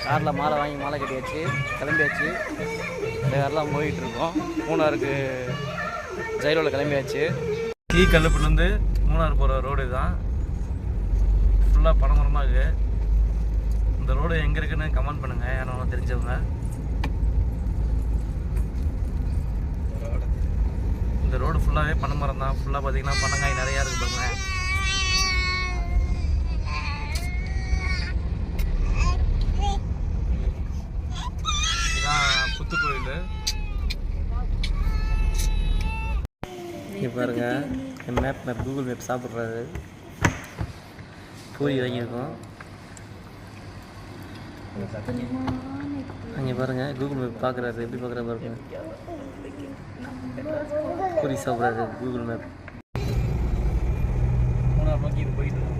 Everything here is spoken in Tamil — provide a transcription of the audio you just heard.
காரில் மாலை வாங்கி மாலை கட்டியாச்சு, கிளம்பியாச்சு. வேறெல்லாம் போயிட்டுருக்கோம். மூணாருக்கு ஜெயிலோவில் கிளம்பியாச்சு. கல்லுப்புலேருந்து மூணாறு போகிற ரோடு தான். ஃபுல்லாக பனைமரமாக இருக்குது. இந்த ரோடு எங்கே இருக்குன்னு கமெண்ட் பண்ணுங்கள், யாரும் தெரிஞ்சவங்க. இந்த ரோடு ஃபுல்லாகவே பனைமரம் தான். ஃபுல்லாக பார்த்தீங்கன்னா பனங்காய் நிறையா இருக்குது பாருங்க. இதுதான் புத்து கோயில். இங்கே பாருங்க, மேப் கூகுள் மேப் சாப்பிட்றாரு. பூரி வாங்கியிருக்கோம். அங்கே பாருங்கள், கூகுள் மேப் பார்க்குறாரு. எப்படி பார்க்குற பாருங்க, பூரி சாப்பிட்றாரு கூகுள் மேப். மூணாறு நோக்கி இது போயிட்டு